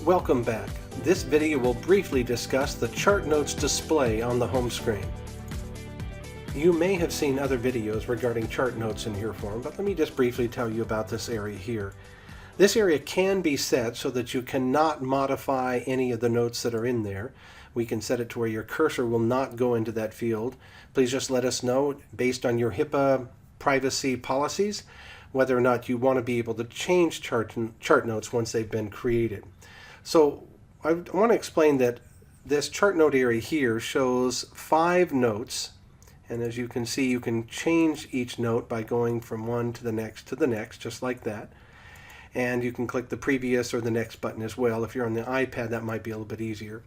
Welcome back. This video will briefly discuss the chart notes display on the home screen. You may have seen other videos regarding chart notes in HearForm, but let me just briefly tell you about this area here. This area can be set so that you cannot modify any of the notes that are in there. We can set it to where your cursor will not go into that field. Please just let us know, based on your HIPAA privacy policies, whether or not you want to be able to change chart notes once they've been created. So I want to explain that this chart note area here shows 5 notes, and as you can see, you can change each note by going from one to the next, just like that. And you can click the previous or the next button as well. If you're on the iPad, that might be a little bit easier.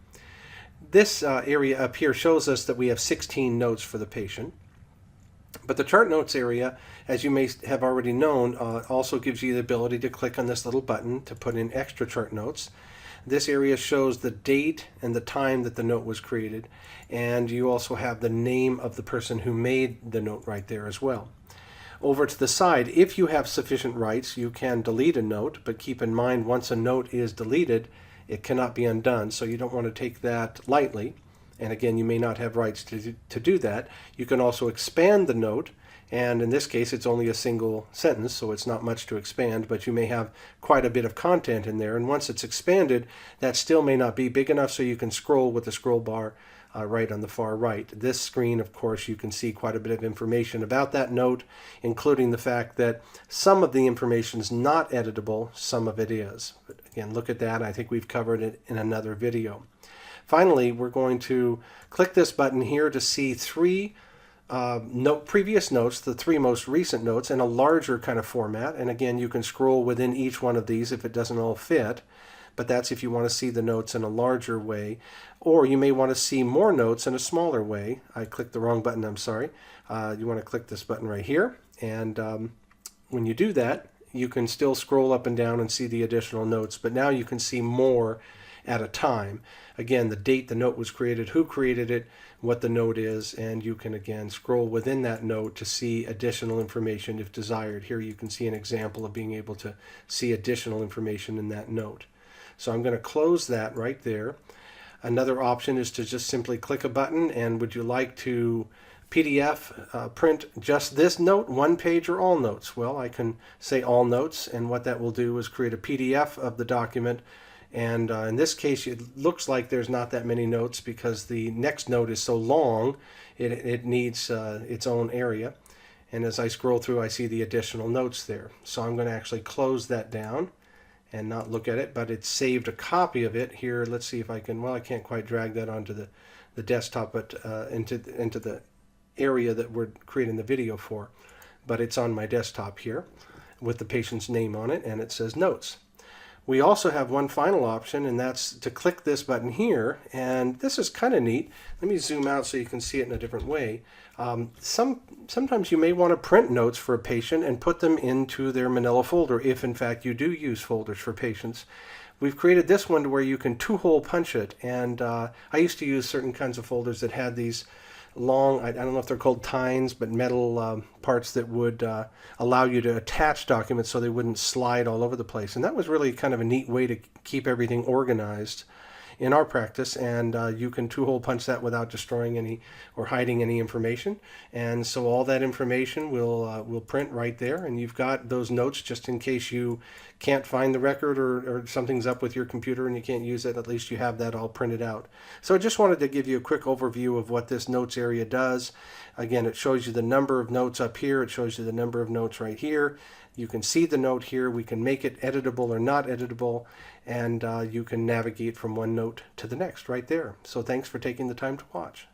This area up here shows us that we have 16 notes for the patient. But the chart notes area, as you may have already known, also gives you the ability to click on this little button to put in extra chart notes. This area shows the date and the time that the note was created, and you also have the name of the person who made the note right there as well. Over to the side, if you have sufficient rights, you can delete a note, but keep in mind once a note is deleted, it cannot be undone, so you don't want to take that lightly. And again, you may not have rights to do that. You can also expand the note, and in this case it's only a single sentence, so it's not much to expand, but you may have quite a bit of content in there, and once it's expanded, that still may not be big enough, so you can scroll with the scroll bar right on the far right. This screen, of course, you can see quite a bit of information about that note, including the fact that some of the information is not editable, some of it is. But again, look at that. I think we've covered it in another video. Finally, we're going to click this button here to see 3 previous notes, the 3 most recent notes, in a larger kind of format. And again, you can scroll within each one of these if it doesn't all fit, but that's if you want to see the notes in a larger way. Or you may want to see more notes in a smaller way. I clicked the wrong button, I'm sorry. You want to click this button right here, and when you do that, you can still scroll up and down and see the additional notes, but now you can see more at a time. Again, the date the note was created, who created it, what the note is, and you can again scroll within that note to see additional information if desired. Here you can see an example of being able to see additional information in that note. So I'm going to close that right there. Another option is to just simply click a button, and would you like to PDF print just this note, one page, or all notes? Well, I can say all notes, and what that will do is create a PDF of the document. And in this case, it looks like there's not that many notes because the next note is so long, it needs its own area. And as I scroll through, I see the additional notes there. So I'm going to actually close that down and not look at it, but it's saved a copy of it here. Let's see if I can, well, I can't quite drag that onto the desktop, but into the area that we're creating the video for. But it's on my desktop here with the patient's name on it, and it says Notes. We also have one final option, and that's to click this button here, and this is kind of neat. Let me zoom out so you can see it in a different way. Sometimes you may want to print notes for a patient and put them into their manila folder if in fact you do use folders for patients. We've created this one to where you can 2-hole punch it, and I used to use certain kinds of folders that had these long, I don't know if they're called tines, but metal parts that would allow you to attach documents so they wouldn't slide all over the place. And that was really kind of a neat way to keep everything organized in our practice, and you can 2-hole punch that without destroying any or hiding any information. And so all that information will print right there, and you've got those notes just in case you can't find the record or something's up with your computer and you can't use it. At least you have that all printed out. So I just wanted to give you a quick overview of what this notes area does. Again, it shows you the number of notes up here. It shows you the number of notes right here. You can see the note here. We can make it editable or not editable, and you can navigate from one note to the next right there. So thanks for taking the time to watch.